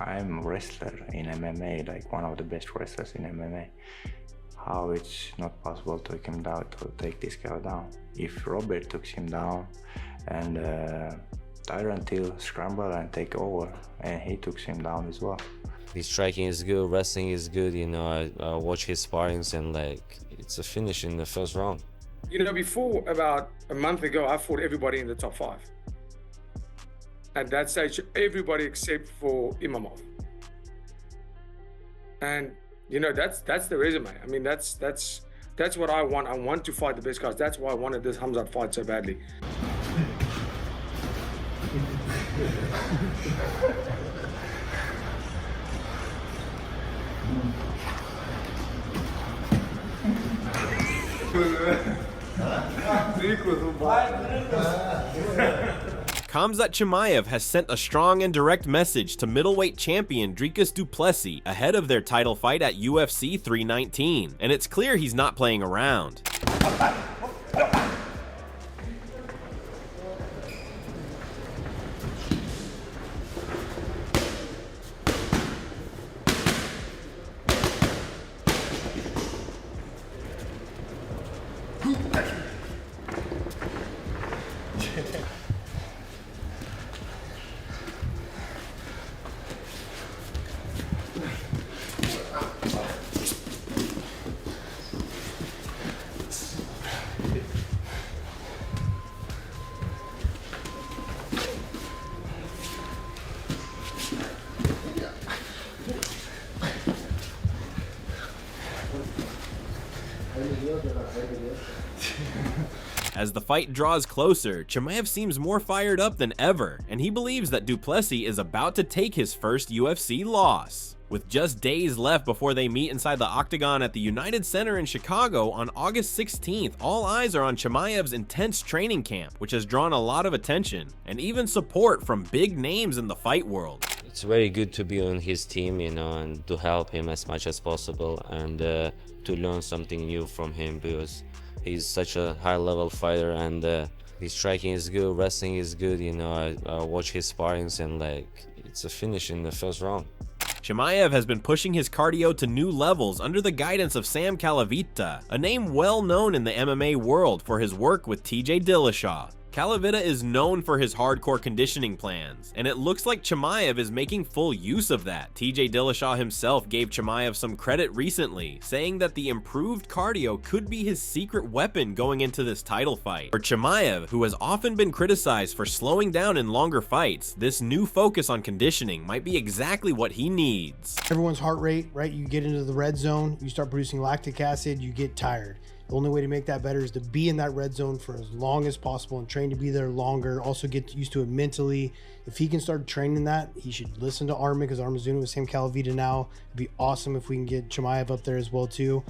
I'm a wrestler in MMA, like one of the best wrestlers in MMA. How it's not possible to take him down, to take this guy down? If Robert took him down and Tyron Till scramble and take over, and he took him down as well. His striking is good, wrestling is good, you know, I watch his sparrings and like, it's a finish in the first round. You know, before about a month ago, I fought everybody in the top 5. At that stage, everybody except for Imamov. And you know, that's the resume. I mean, that's what I want. I want to fight the best guys. That's why I wanted this Khamzat fight so badly. Khamzat Chimaev has sent a strong and direct message to middleweight champion Dricus du Plessis ahead of their title fight at UFC 319, and it's clear he's not playing around. As the fight draws closer, Chimaev seems more fired up than ever, and he believes that du Plessis is about to take his first UFC loss. With just days left before they meet inside the octagon at the United Center in Chicago on August 16th, all eyes are on Chimaev's intense training camp, which has drawn a lot of attention, and even support from big names in the fight world. It's very good to be on his team, you know, and to help him as much as possible, and to learn something new from him, because he's such a high-level fighter, and his striking is good, wrestling is good, you know, I watch his sparrings and like, it's a finish in the first round. Chimaev has been pushing his cardio to new levels under the guidance of Sam Calavita, a name well known in the MMA world for his work with TJ Dillashaw. Calavita is known for his hardcore conditioning plans, and it looks like Chimaev is making full use of that. TJ Dillashaw himself gave Chimaev some credit recently, saying that the improved cardio could be his secret weapon going into this title fight. For Chimaev, who has often been criticized for slowing down in longer fights, this new focus on conditioning might be exactly what he needs. Everyone's heart rate, right? You get into the red zone, you start producing lactic acid, you get tired. The only way to make that better is to be in that red zone for as long as possible and train to be there longer. Also get used to it mentally. If he can start training that, he should listen to Armin, because Armin's doing it with Sam Calavita now. It'd be awesome if we can get Chimaev up there as well too.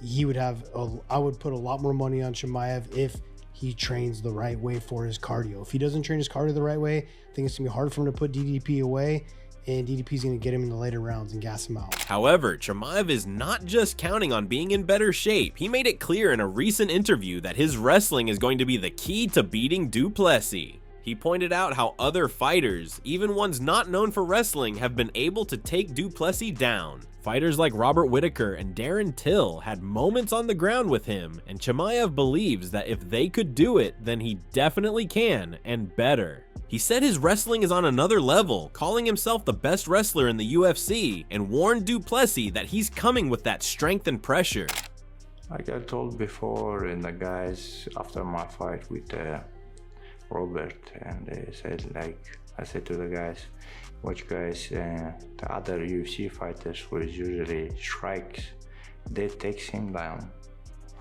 He would have, I would put a lot more money on Chimaev if he trains the right way for his cardio. If he doesn't train his cardio the right way, I think it's gonna be hard for him to put DDP away, and DDP's going to get him in the later rounds and gas him out. However, Chimaev is not just counting on being in better shape. He made it clear in a recent interview that his wrestling is going to be the key to beating du Plessis. He pointed out how other fighters, even ones not known for wrestling, have been able to take du Plessis down. Fighters like Robert Whittaker and Darren Till had moments on the ground with him, and Chimaev believes that if they could do it, then he definitely can, and better. He said his wrestling is on another level, calling himself the best wrestler in the UFC, and warned du Plessis that he's coming with that strength and pressure. Like I told before, and the guys after my fight with Robert, and they said, like, I said to the guys, watch guys, the other UFC fighters who usually strikes, they take him down.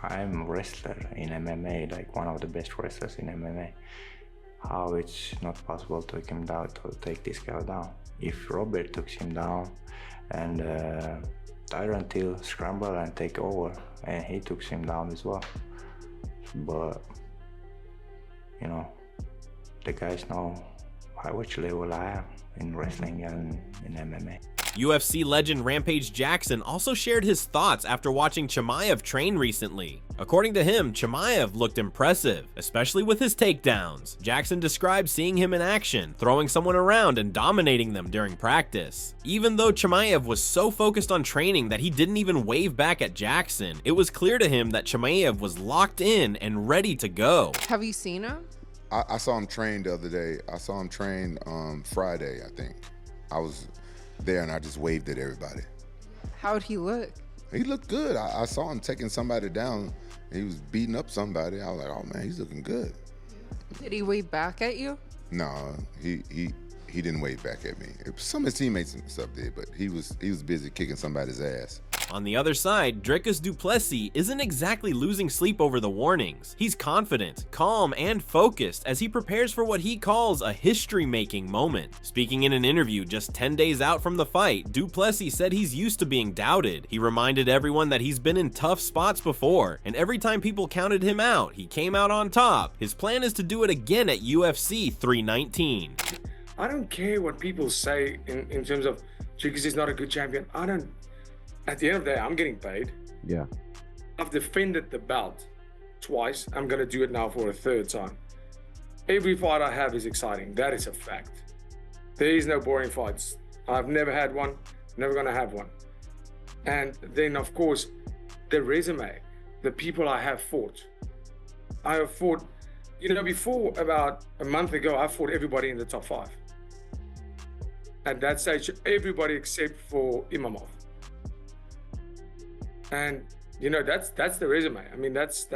I'm a wrestler in MMA, like one of the best wrestlers in MMA. How it's not possible to take him down, to take this guy down? If Robert took him down and Tyron Till scramble and take over, and he took him down as well. But you know, the guys know which level I am in wrestling and in MMA. UFC legend Rampage Jackson also shared his thoughts after watching Chimaev train recently. According to him, Chimaev looked impressive, especially with his takedowns. Jackson described seeing him in action, throwing someone around and dominating them during practice. Even though Chimaev was so focused on training that he didn't even wave back at Jackson, it was clear to him that Chimaev was locked in and ready to go. Have you seen him? I saw him train the other day. I saw him train Friday, I think. I was there and I just waved at everybody. How'd he look? He looked good. I saw him taking somebody down. He was beating up somebody. I was like, oh man, he's looking good. Did he wave back at you? No, he didn't wave back at me. Some of his teammates and stuff did, but he was busy kicking somebody's ass. On the other side, Dricus du Plessis isn't exactly losing sleep over the warnings. He's confident, calm, and focused as he prepares for what he calls a history-making moment. Speaking in an interview just 10 days out from the fight, du Plessis said he's used to being doubted. He reminded everyone that he's been in tough spots before, and every time people counted him out, he came out on top. His plan is to do it again at UFC 319. I don't care what people say in terms of Dricus is not a good champion. At the end of the day, I'm getting paid. Yeah. I've defended the belt twice. I'm going to do it now for a third time. Every fight I have is exciting. That is a fact. There is no boring fights. I've never had one, never going to have one. And then, of course, the resume, the people I have fought. I have fought, before about a month ago, I fought everybody in the top 5. At that stage, everybody except for Imamov. And that's the resume. I mean, that's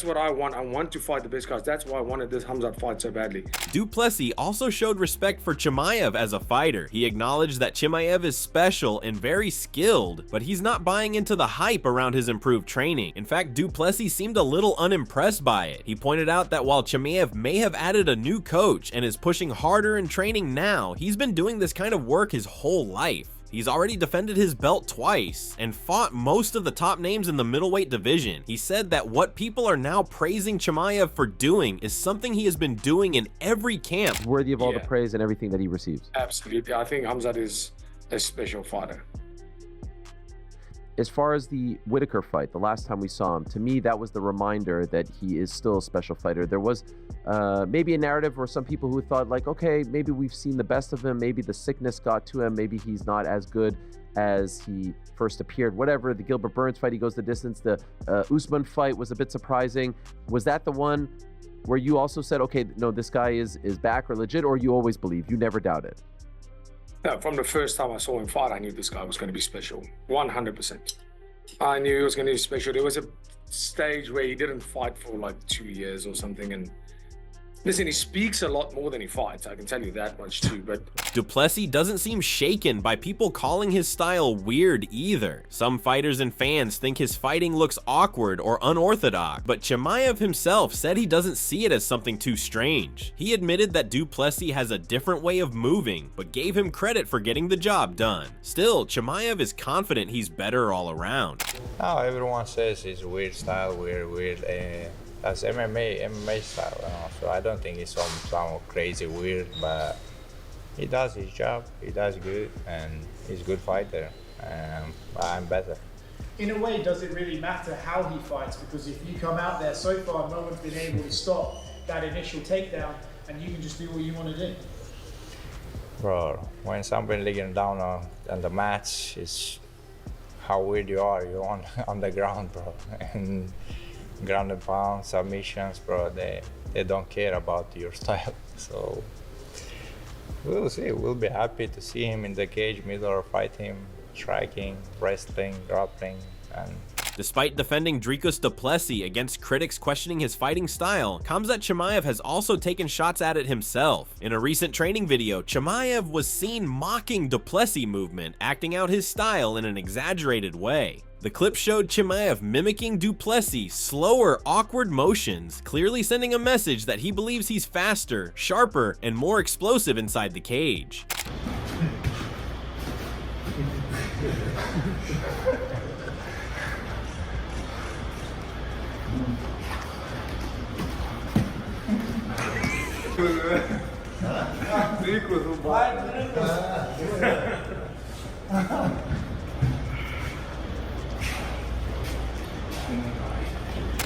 what I want. I want to fight the best guys. That's why I wanted this Khamzat fight so badly. Du Plessis also showed respect for Chimaev as a fighter. He acknowledged that Chimaev is special and very skilled, but he's not buying into the hype around his improved training. In fact, Du Plessis seemed a little unimpressed by it. He pointed out that while Chimaev may have added a new coach and is pushing harder in training now, he's been doing this kind of work his whole life. He's already defended his belt twice and fought most of the top names in the middleweight division. He said that what people are now praising Chimaev for doing is something he has been doing in every camp. Worthy of all the praise and everything that he receives. Absolutely. I think Khamzat is a special fighter. As far as the Whitaker fight, the last time we saw him, to me, that was the reminder that he is still a special fighter. There was maybe a narrative where some people who thought like, okay, maybe we've seen the best of him. Maybe the sickness got to him. Maybe he's not as good as he first appeared. Whatever, the Gilbert Burns fight, he goes the distance. The Usman fight was a bit surprising. Was that the one where you also said, okay, no, this guy is back or legit, or you always believe, you never doubted? Yeah, from the first time I saw him fight, I knew this guy was going to be special, 100%. I knew he was going to be special. There was a stage where he didn't fight for like 2 years or something, and listen, he speaks a lot more than he fights, I can tell you that much too, but... Du Plessis doesn't seem shaken by people calling his style weird either. Some fighters and fans think his fighting looks awkward or unorthodox, but Chimaev himself said he doesn't see it as something too strange. He admitted that Du Plessis has a different way of moving, but gave him credit for getting the job done. Still, Chimaev is confident he's better all around. Oh, everyone says it's weird style, weird. That's MMA style, so I don't think it's some crazy weird, but he does his job, he does good, and he's a good fighter, but I'm better. In a way, does it really matter how he fights? Because if you come out there, so far no one's been able to stop that initial takedown, and you can just do what you want to do. Bro, when somebody laying down on the match, it's how weird you are. You're on the ground, bro, and ground and pound, submissions, bro, they don't care about your style. So we'll see. We'll be happy to see him in the cage, middle, or fight him, striking, wrestling, grappling, and... Despite defending Dricus du Plessis against critics questioning his fighting style, Khamzat Chimaev has also taken shots at it himself. In a recent training video, Chimaev was seen mocking du Plessis movement, acting out his style in an exaggerated way. The clip showed Chimaev mimicking du Plessis' slower, awkward motions, clearly sending a message that he believes he's faster, sharper, and more explosive inside the cage.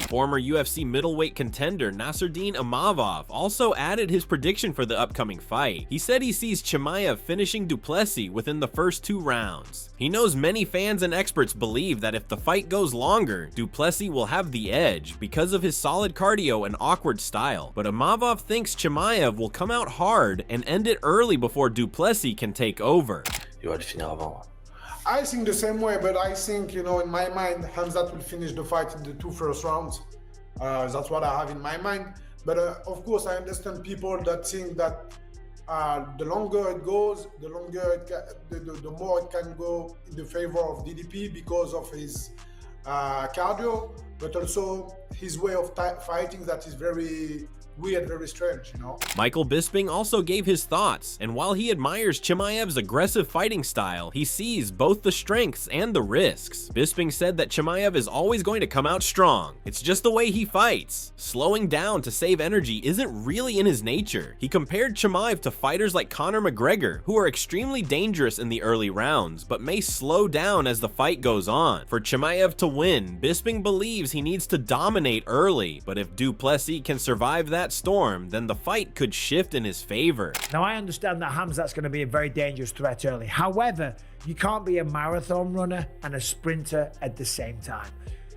Former UFC middleweight contender Nasruddin Imavov also added his prediction for the upcoming fight. He said he sees Chimaev finishing Du Plessis within the first 2 rounds. He knows many fans and experts believe that if the fight goes longer, Du Plessis will have the edge because of his solid cardio and awkward style, but Imavov thinks Chimaev will come out hard and end it early before Du Plessis can take over. I think the same way, but I think, in my mind, Khamzat will finish the fight in the 2 first rounds. That's what I have in my mind. But of course, I understand people that think that the longer it goes, the more it can go in the favor of DDP because of his cardio, but also his way of fighting that is very weird, very strange, Michael Bisping also gave his thoughts, and while he admires Chimaev's aggressive fighting style, he sees both the strengths and the risks. Bisping said that Chimaev is always going to come out strong. It's just the way he fights. Slowing down to save energy isn't really in his nature. He compared Chimaev to fighters like Conor McGregor, who are extremely dangerous in the early rounds, but may slow down as the fight goes on. For Chimaev to win, Bisping believes he needs to dominate early, but if Du Plessis can survive that storm, then the fight could shift in his favor. Now, I understand that Khamzat's going to be a very dangerous threat early. However, you can't be a marathon runner and a sprinter at the same time.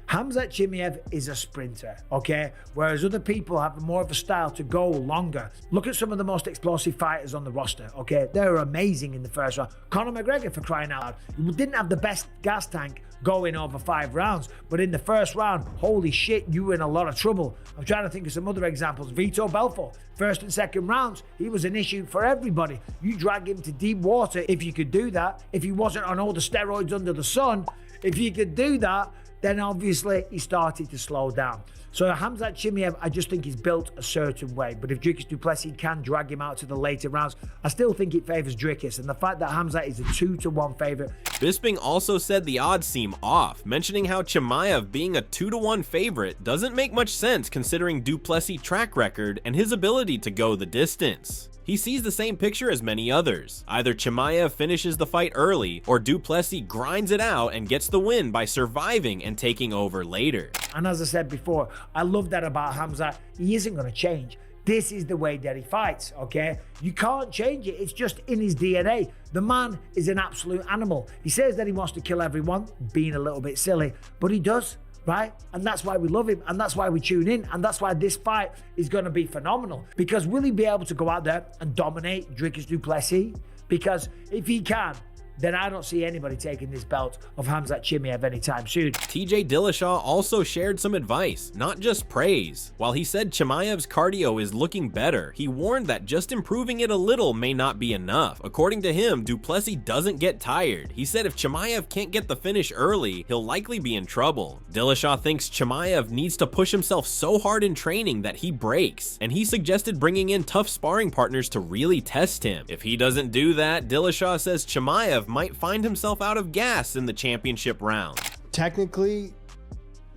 Khamzat Chimaev is a sprinter, okay? Whereas other people have more of a style to go longer. Look at some of the most explosive fighters on the roster, okay? They're amazing in the first round. Conor McGregor, for crying out loud, he didn't have the best gas tank going over 5 rounds, but in the first round, holy shit, you were in a lot of trouble. I'm trying to think of some other examples. Vitor Belfort, first and second rounds, he was an issue for everybody. You drag him to deep water if you could do that. If he wasn't on all the steroids under the sun, if you could do that, then obviously he started to slow down. So Khamzat Chimaev, I just think he's built a certain way. But if Dricus du Plessis can drag him out to the later rounds, I still think it favors Dricus. And the fact that Khamzat is a 2-1 favorite. Bisping also said the odds seem off, mentioning how Chimaev being a 2-1 favorite doesn't make much sense considering du Plessis' track record and his ability to go the distance. He sees the same picture as many others. Either Chimaev finishes the fight early, or Du Plessis grinds it out and gets the win by surviving and taking over later. And as I said before, I love that about Khamzat. He isn't going to change. This is the way that he fights, okay? You can't change it. It's just in his DNA. The man is an absolute animal. He says that he wants to kill everyone, being a little bit silly, but he does. Right? And that's why we love him, and that's why we tune in, and that's why this fight is going to be phenomenal. Because will he be able to go out there and dominate Dricus du Plessis? Because if he can, then I don't see anybody taking this belt of Khamzat Chimaev anytime soon. TJ Dillashaw also shared some advice, not just praise. While he said Chimaev's cardio is looking better, he warned that just improving it a little may not be enough. According to him, Du Plessis doesn't get tired. He said if Chimaev can't get the finish early, he'll likely be in trouble. Dillashaw thinks Chimaev needs to push himself so hard in training that he breaks, and he suggested bringing in tough sparring partners to really test him. If he doesn't do that, Dillashaw says Chimaev might find himself out of gas in the championship round. Technically,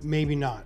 maybe not.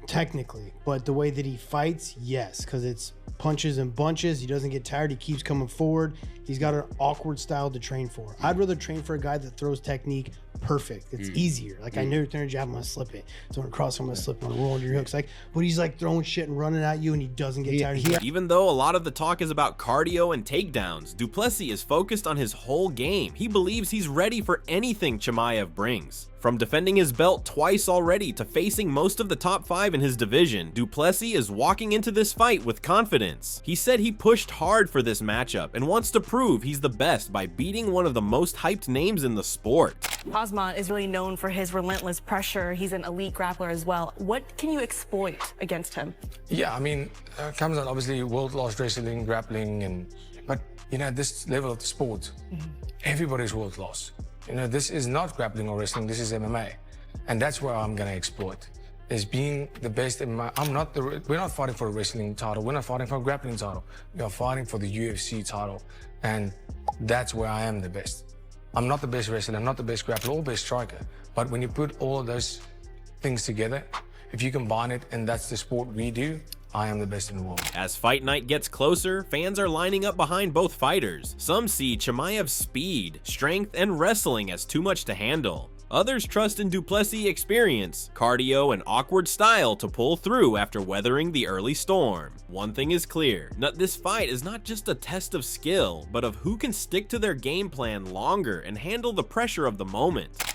Technically, but the way that he fights, yes, because it's punches and bunches. He doesn't get tired. He keeps coming forward. He's got an awkward style to train for. I'd rather train for a guy that throws technique perfect. It's easier. Like I know throwing a jab, I'm gonna slip it. Throwing a cross, I'm gonna slip it. I'm gonna roll into your hooks. But he's like throwing shit and running at you, and he doesn't get tired. Even though a lot of the talk is about cardio and takedowns, Du Plessis is focused on his whole game. He believes he's ready for anything Chimaev brings. From defending his belt twice already to facing most of the top 5 in his division, Du Plessis is walking into this fight with confidence. He said he pushed hard for this matchup and wants to prove he's the best by beating one of the most hyped names in the sport. Khamzat is really known for his relentless pressure. He's an elite grappler as well. What can you exploit against him? Yeah, I mean, Khamzat obviously world-class wrestling, grappling, but at this level of the sport, everybody's world-class. This is not grappling or wrestling, this is MMA. And that's where I'm gonna exploit, is being the best in my, we're not fighting for a wrestling title, we're not fighting for a grappling title. We are fighting for the UFC title. And that's where I am the best. I'm not the best wrestler, I'm not the best grappler or best striker. But when you put all of those things together, if you combine it and that's the sport we do, I am the best in the world. As fight night gets closer, fans are lining up behind both fighters. Some see Chimaev's speed, strength, and wrestling as too much to handle. Others trust in du Plessis' experience, cardio, and awkward style to pull through after weathering the early storm. One thing is clear, this fight is not just a test of skill, but of who can stick to their game plan longer and handle the pressure of the moment.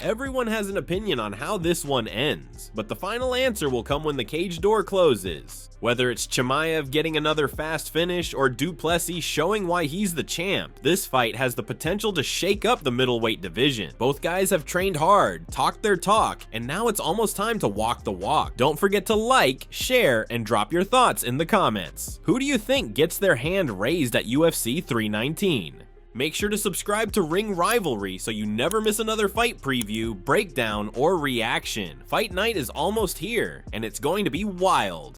Everyone has an opinion on how this one ends, but the final answer will come when the cage door closes. Whether it's Chimaev getting another fast finish or du Plessis showing why he's the champ, this fight has the potential to shake up the middleweight division. Both guys have trained hard, talked their talk, and now it's almost time to walk the walk. Don't forget to like, share, and drop your thoughts in the comments. Who do you think gets their hand raised at UFC 319? Make sure to subscribe to Ring Rivalry so you never miss another fight preview, breakdown, or reaction. Fight night is almost here, and it's going to be wild.